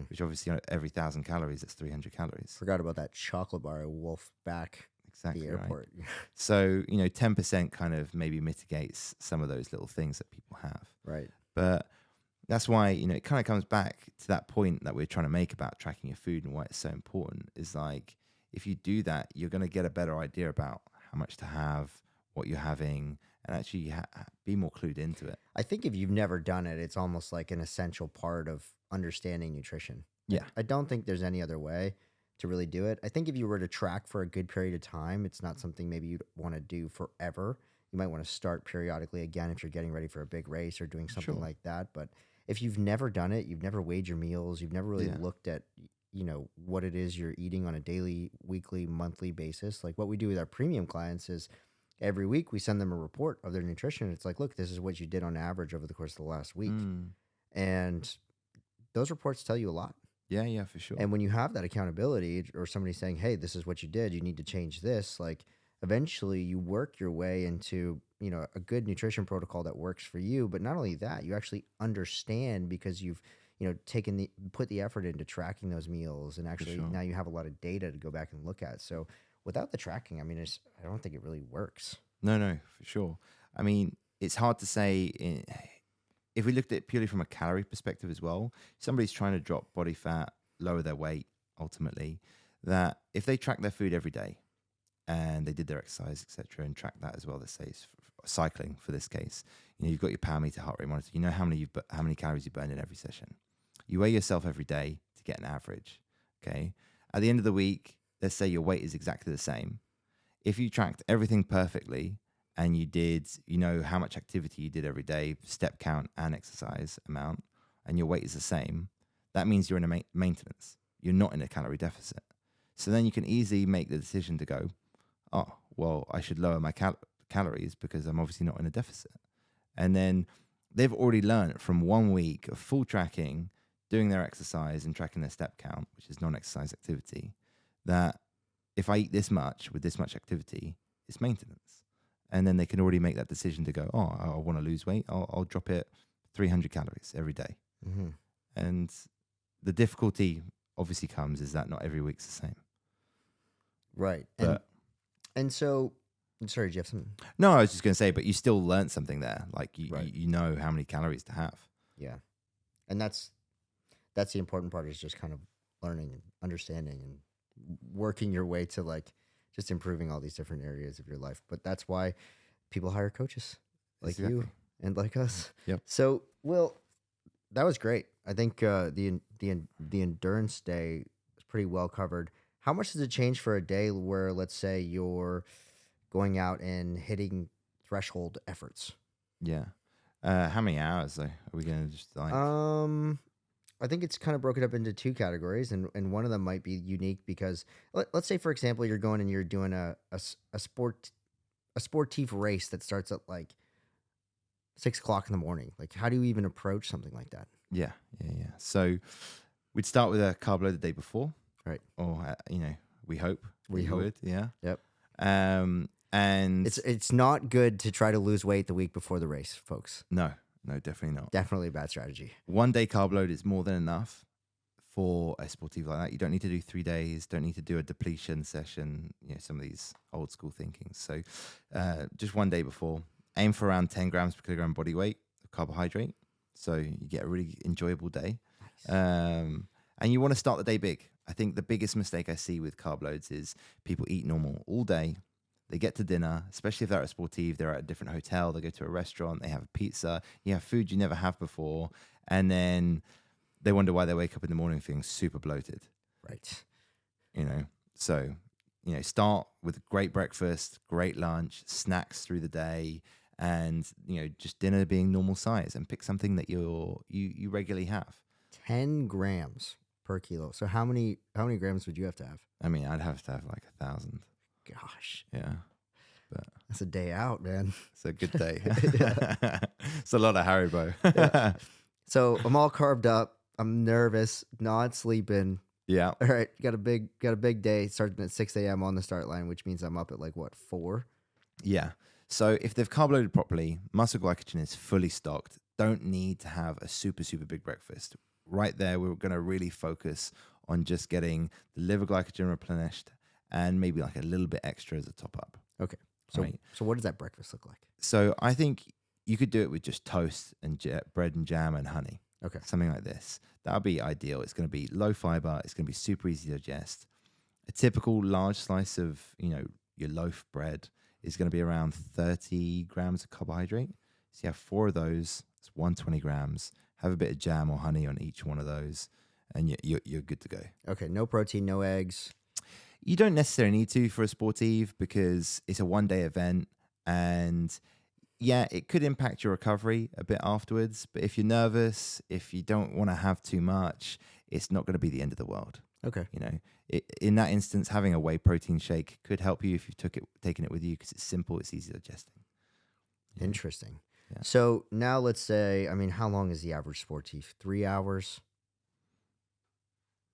which obviously every 1,000 calories, that's 300 calories. Forgot about that chocolate bar I wolfed back the airport. Right. So, 10% kind of maybe mitigates some of those little things that people have. Right. But, That's why, it kind of comes back to that point that we're trying to make about tracking your food and why it's so important is like, if you do that, you're going to get a better idea about how much to have, what you're having, and actually be more clued into it. I think if you've never done it, it's almost like an essential part of understanding nutrition. Yeah. I don't think there's any other way to really do it. I think if you were to track for a good period of time, it's not something maybe you'd want to do forever. You might want to start periodically again if you're getting ready for a big race or doing something Sure. like that. But if you've never done it, you've never weighed your meals, you've never really looked at, what it is you're eating on a daily, weekly, monthly basis. Like what we do with our premium clients is every week we send them a report of their nutrition. It's like, look, this is what you did on average over the course of the last week. And those reports tell you a lot. Yeah, for sure. And when you have that accountability or somebody saying, hey, this is what you did, you need to change this, like eventually you work your way into, a good nutrition protocol that works for you. But not only that, you actually understand because you've, put the effort into tracking those meals, and actually now you have a lot of data to go back and look at. So without the tracking, I mean, I don't think it really works. No, for sure. I mean, it's hard to say if we looked at it purely from a calorie perspective as well. Somebody's trying to drop body fat, lower their weight, ultimately, that if they track their food every day and they did their exercise, etc., and track that as well, let's say cycling for this case, you've got your power meter, heart rate monitor, you know how many calories you burned in every session. You weigh yourself every day to get an average. Okay. At the end of the week, let's say your weight is exactly the same. If you tracked everything perfectly and you did, how much activity you did every day, step count and exercise amount, and your weight is the same, that means you're in a maintenance. You're not in a calorie deficit. So then you can easily make the decision to go, oh, well, I should lower my calories because I'm obviously not in a deficit. And then they've already learned from 1 week of full tracking, doing their exercise and tracking their step count, which is non-exercise activity, that if I eat this much with this much activity, it's maintenance. And then they can already make that decision to go, oh, I want to lose weight. I'll drop it 300 calories every day. Mm-hmm. And the difficulty obviously comes is that not every week's the same. Right. And so, sorry, Jeff. No, I was just going to say, but you still learned something there. Like you know how many calories to have. Yeah. And that's the important part, is just kind of learning and understanding and working your way to like just improving all these different areas of your life. But that's why people hire coaches like you and like us. Yep. So, Will, that was great. I think the endurance day was pretty well covered. How much does it change for a day where, let's say, you're going out and hitting threshold efforts? Yeah. How many hours though? Are we going to just like? I think it's kind of broken up into two categories, and one of them might be unique because let's say, for example, you're going and you're doing a sportive race that starts at like 6 o'clock in the morning. Like, how do you even approach something like that? Yeah. So we'd start with a carb load the day before, right? Or we hope we would. Yeah. Yep. And it's not good to try to lose weight the week before the race, folks. No, definitely not. Definitely a bad strategy. 1 day carb load is more than enough for a sportive like that. You don't need to do 3 days, don't need to do a depletion session, some of these old school thinking. So just 1 day before, aim for around 10 grams per kilogram body weight of carbohydrate. So you get a really enjoyable day. Nice. And you want to start the day big. I think the biggest mistake I see with carb loads is people eat normal all day. They get to dinner, especially if they're at a sportive, they're at a different hotel, they go to a restaurant, they have a pizza, you have food you never have before, and then they wonder why they wake up in the morning feeling super bloated. Right. So, start with a great breakfast, great lunch, snacks through the day, and, just dinner being normal size, and pick something that you regularly have. 10 grams per kilo. So how many grams would you have to have? I mean, I'd have to have like 1,000. Gosh. Yeah. But that's a day out, man. It's a good day. It's a lot of Haribo. Yeah. So I'm all carved up. I'm nervous, not sleeping. Yeah. All right. Got a big day starting at 6 a.m. on the start line, which means I'm up at like what, 4? Yeah. So if they've carb loaded properly, muscle glycogen is fully stocked. Don't need to have a super, super big breakfast. Right there, we're going to really focus on just getting the liver glycogen replenished and maybe like a little bit extra as a top up. Okay. So what does that breakfast look like? So I think you could do it with just toast and bread and jam and honey. Okay. something like this. That would be ideal. It's going to be low fiber. It's going to be super easy to digest. A typical large slice of, your loaf bread is going to be around 30 grams of carbohydrate. So you have 4 of those. It's 120 grams. Have a bit of jam or honey on each one of those, and you're good to go. Okay. No protein, no eggs. You don't necessarily need to for a sportive because it's a one-day event, and yeah, it could impact your recovery a bit afterwards. But if you're nervous, if you don't want to have too much, it's not going to be the end of the world. Okay. In that instance, having a whey protein shake could help you if you've taken it with you because it's simple, it's easy digesting. Yeah. Interesting. Yeah. So now let's say, how long is the average sportif? 3 hours?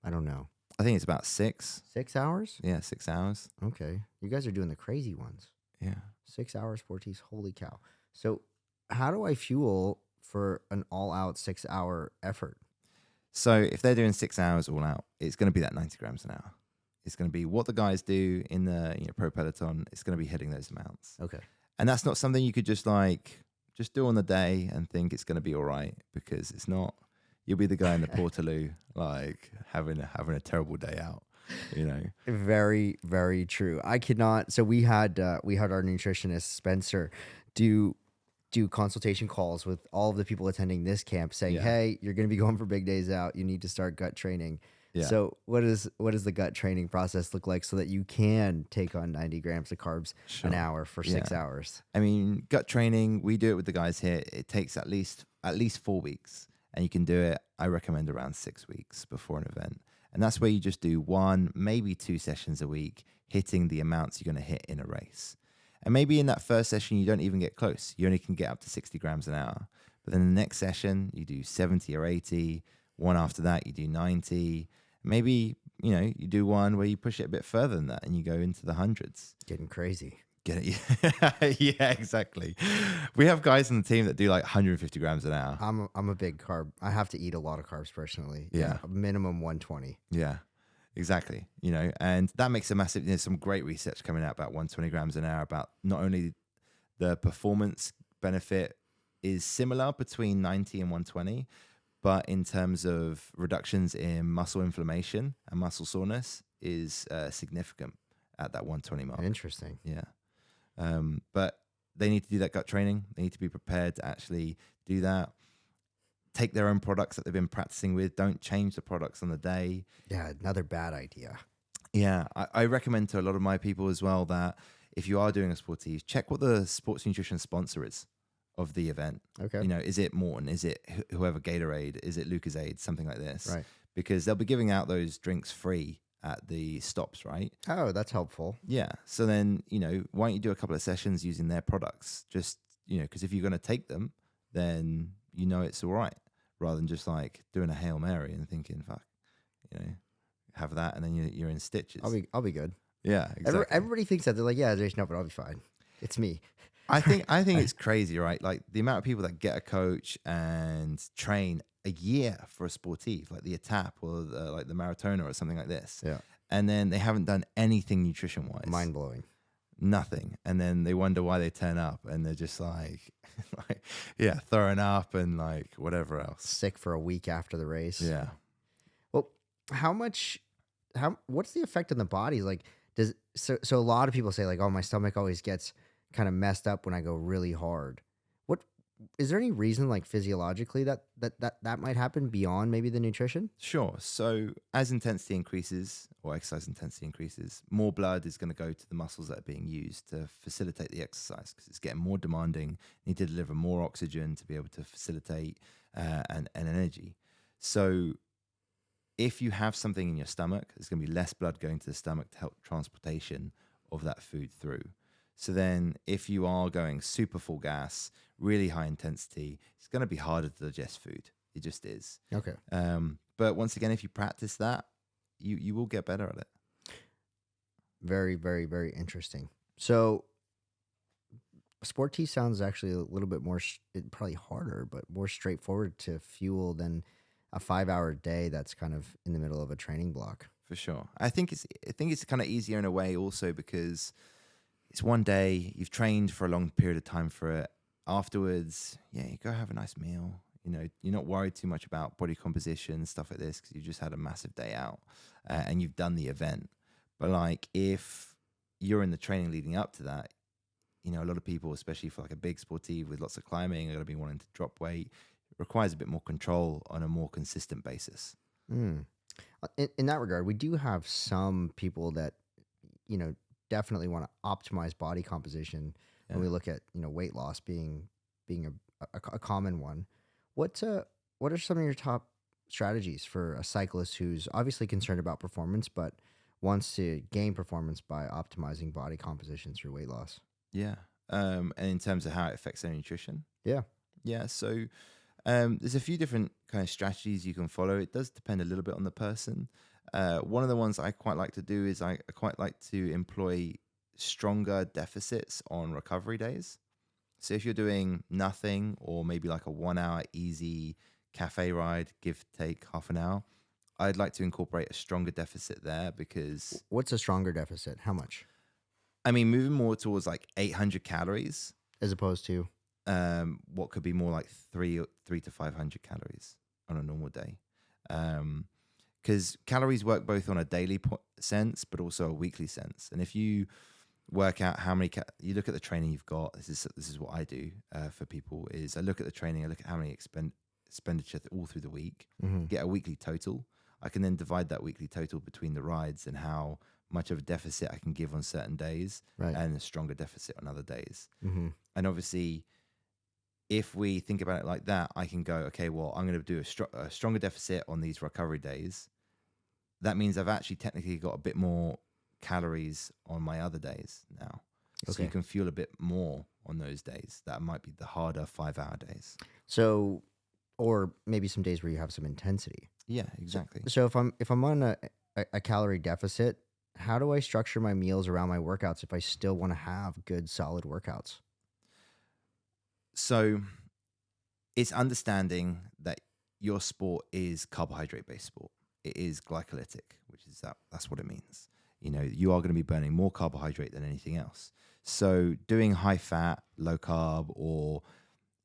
I don't know. I think it's about 6. 6 hours? Yeah, 6 hours. Okay. You guys are doing the crazy ones. Yeah. 6 hours sportifs. Holy cow. So how do I fuel for an all-out 6-hour effort? So if they're doing 6 hours all out, it's going to be that 90 grams an hour. It's going to be what the guys do in the pro peloton. It's going to be hitting those amounts. Okay. And that's not something you could just do on the day and think it's going to be all right, because it's not. You'll be the guy in the Portaloo, having a terrible day out, Very, very true. I could not. So we had our nutritionist Spencer do consultation calls with all of the people attending this camp, saying, "Hey, you're going to be going for big days out. You need to start gut training." Yeah. So what does the gut training process look like so that you can take on 90 grams of carbs an hour for 6 hours? Gut training, we do it with the guys here. It takes at least 4 weeks, and you can do it. I recommend around 6 weeks before an event. And that's where you just do 1, maybe 2 sessions a week, hitting the amounts you're going to hit in a race. And maybe in that first session, you don't even get close. You only can get up to 60 grams an hour. But then the next session, you do 70 or 80. One after that, you do 90. Maybe, you do one where you push it a bit further than that and you go into the hundreds. Getting crazy. Get it? Yeah, exactly. We have guys on the team that do 150 grams an hour. I'm a big carb. I have to eat a lot of carbs personally. Yeah. Minimum 120. Yeah, exactly. And that makes a massive, there's some great research coming out about 120 grams an hour, about not only the performance benefit is similar between 90 and 120, but in terms of reductions in muscle inflammation and muscle soreness is significant at that 120 mark. Interesting. Yeah. But they need to do that gut training. They need to be prepared to actually do that. Take their own products that they've been practicing with. Don't change the products on the day. Yeah, another bad idea. Yeah, I recommend to a lot of my people as well that if you are doing a sportive, check what the sports nutrition sponsor is of the event. Okay. Is it Morton? Is it whoever, Gatorade? Is it Lucozade? Something like this. Right. Because they'll be giving out those drinks free at the stops, right? Oh, that's helpful. Yeah. So then, why don't you do a couple of sessions using their products? Just, because if you're going to take them, then it's all right, rather than just doing a Hail Mary and thinking, fuck, have that and then you're in stitches. I'll be good. Yeah, exactly. Everybody thinks that. They're like, yeah, there's no, but I'll be fine. It's me. I think it's crazy, right? The amount of people that get a coach and train a year for a sportive, like the Etap or the Maratona or something like this. Yeah. And then they haven't done anything nutrition-wise. Mind blowing. Nothing. And then they wonder why they turn up and they're just throwing up and whatever else. Sick for a week after the race. Yeah. Well, what's the effect on the body? So a lot of people say oh, my stomach always gets kind of messed up when I go really hard. What is there any reason physiologically that might happen beyond maybe the nutrition? Sure. So as intensity increases or exercise intensity increases, more blood is going to go to the muscles that are being used to facilitate the exercise because it's getting more demanding. You need to deliver more oxygen to be able to facilitate and energy. So if you have something in your stomach, there's going to be less blood going to the stomach to help transportation of that food through. So then if you are going super full gas, really high intensity, it's going to be harder to digest food. It just is. Okay. But once again, if you practice that, you will get better at it. Very, very, very interesting. So Sport T sounds actually a little bit more, probably harder, but more straightforward to fuel than a 5-hour day that's kind of in the middle of a training block. For sure. I think it's kind of easier in a way also because it's one day, you've trained for a long period of time for it. Afterwards, you go have a nice meal, you're not worried too much about body composition, stuff like this, because you just had a massive day out and you've done the event. But like if you're in the training leading up to that, a lot of people, especially for like a big sportive with lots of climbing, are going to be wanting to drop weight. It requires a bit more control on a more consistent basis. In that regard, we do have some people that, definitely want to optimize body composition. When we look at, weight loss being a common one. What are some of your top strategies for a cyclist who's obviously concerned about performance, but wants to gain performance by optimizing body composition through weight loss? Yeah. And in terms of how it affects their nutrition. Yeah. Yeah. So there's a few different kind of strategies you can follow. It does depend a little bit on the person. One of the ones I quite like to do is I quite like to employ stronger deficits on recovery days. So if you're doing nothing, or maybe like a 1 hour easy cafe ride, give, take half an hour, I'd like to incorporate a stronger deficit there, because What's a stronger deficit? How much? I mean, moving more towards like 800 calories, As opposed to? what could be more like 3 to 500 calories on a normal day. Because calories work both on a daily sense, but also a weekly sense. And if you work out how many, you look at the training you've got, this is what I do for people, is I look at the training, I look at how many expenditure all through the week, get a weekly total. I can then divide that weekly total between the rides and how much of a deficit I can give on certain days, Right. and a stronger deficit on other days. And obviously, if we think about it like that, I can go, okay, well, I'm going to do a stronger deficit on these recovery days. That means I've actually technically got a bit more calories on my other days now. So you can fuel a bit more on those days. That might be the harder 5-hour days. So, or maybe some days where you have some intensity. Yeah, exactly. So if I'm on a calorie deficit, how do I structure my meals around my workouts if I still want to have good, solid workouts? So it's understanding that your sport is carbohydrate-based sport. It is glycolytic, which is that's what it means. You are going to be burning more carbohydrate than anything else. So doing high fat, low carb, or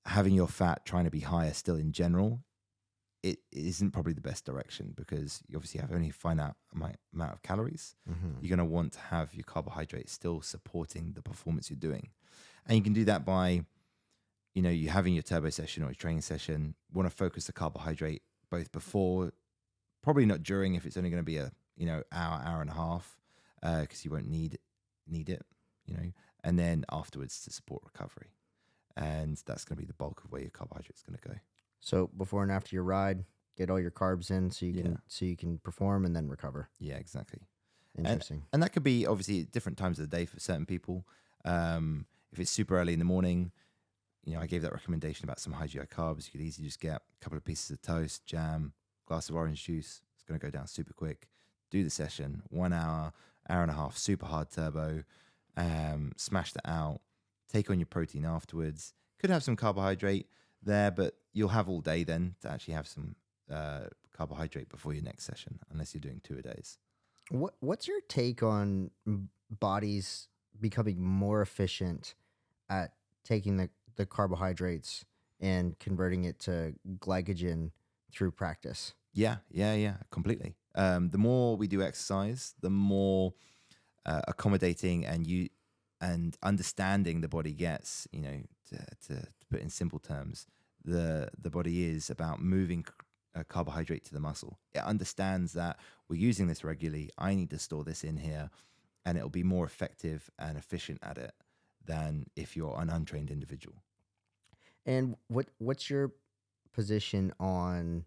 having your fat trying to be higher still in general, it isn't probably the best direction, because you obviously have only a finite amount of calories. You're going to want to have your carbohydrates still supporting the performance you're doing. And you can do that by, you having your turbo session or your training session, want to focus the carbohydrate both before, probably not during if it's only going to be a, hour and a half, because you won't need it, and then afterwards to support recovery. And that's going to be the bulk of where your carbohydrate is going to go. So before and after your ride, get all your carbs in so you can perform and then recover. Yeah, exactly. Interesting. And that could be obviously at different times of the day for certain people. If it's super early in the morning, I gave that recommendation about some high GI carbs. You could easily just get a couple of pieces of toast, jam, glass of orange juice. It's going to go down super quick. Do the session, 1 hour, hour and a half, super hard turbo, smash that out, take on your protein afterwards. Could have some carbohydrate there, but you'll have all day then to actually have some carbohydrate before your next session, unless you're doing 2 a days. What's your take on bodies becoming more efficient at taking the carbohydrates and converting it to glycogen through practice? Yeah, completely. The more we do exercise, the more accommodating and understanding the body gets. To put in simple terms, the body is about moving carbohydrate to the muscle. It understands that we're using this regularly. I need to store this in here, and it'll be more effective and efficient at it than if you're an untrained individual. And what's your position on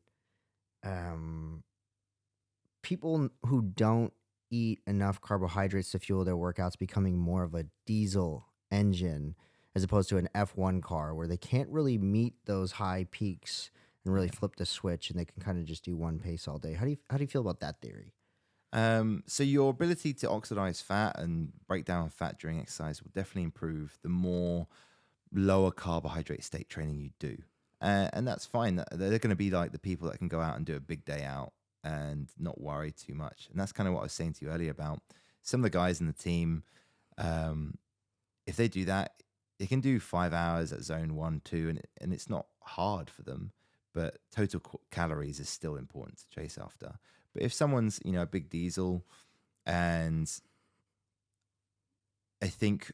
people who don't eat enough carbohydrates to fuel their workouts becoming more of a diesel engine as opposed to an F1 car, where they can't really meet those high peaks and really flip the switch, and they can kind of just do one pace all day? How do you feel about that theory? So your ability to oxidize fat and break down fat during exercise will definitely improve the more lower carbohydrate state training you do. And that's fine. They're going to be like the people that can go out and do a big day out and not worry too much. And that's kind of what I was saying to you earlier about some of the guys in the team. If they do that, they can do 5 hours at zone 1, 2, and it's not hard for them. but total calories is still important to chase after. But if someone's, a big diesel, and I think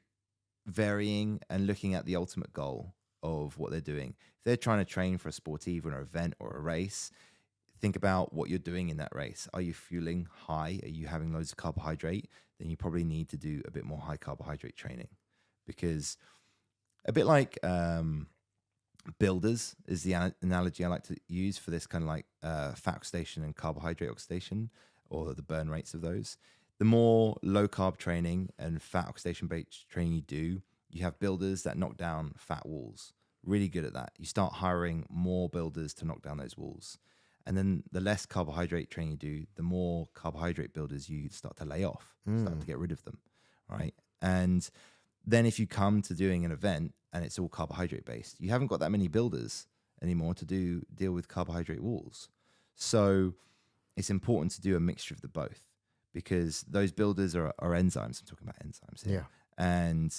varying and looking at the ultimate goal of what they're doing, if they're trying to train for a sportive or an event or a race, think about what you're doing in that race. Are you fueling high? Are you having loads of carbohydrate? Then you probably need to do a bit more high carbohydrate training, because a bit like builders is the analogy I like to use for this kind of like fat oxidation and carbohydrate oxidation, or the burn rates of those. The more low carb training and fat oxidation based training you do, you have builders that knock down fat walls. Really good at that. You start hiring more builders to knock down those walls. And then the less carbohydrate training you do, the more carbohydrate builders you start to lay off, start to get rid of them, right? And then if you come to doing an event and it's all carbohydrate based, you haven't got that many builders anymore to deal with carbohydrate walls. So it's important to do a mixture of the both, because those builders are enzymes. I'm talking about enzymes here. Yeah. And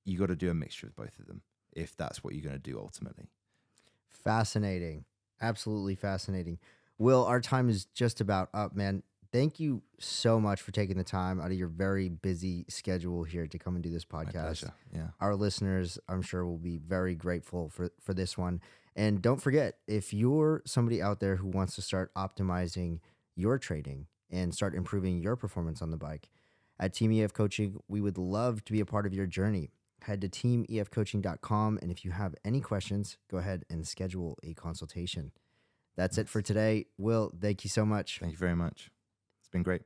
you got to do a mixture of both of them if that's what you're going to do ultimately. Fascinating. Absolutely fascinating. Will, our time is just about up, man. Thank you so much for taking the time out of your very busy schedule here to come and do this podcast. My pleasure. Yeah. Our listeners, I'm sure, will be very grateful for this one. And don't forget, if you're somebody out there who wants to start optimizing your training and start improving your performance on the bike, at Team EF Coaching, we would love to be a part of your journey. Head to teamefcoaching.com, and if you have any questions, go ahead and schedule a consultation. That's it for today. Will, thank you so much. Thank you very much. It's been great.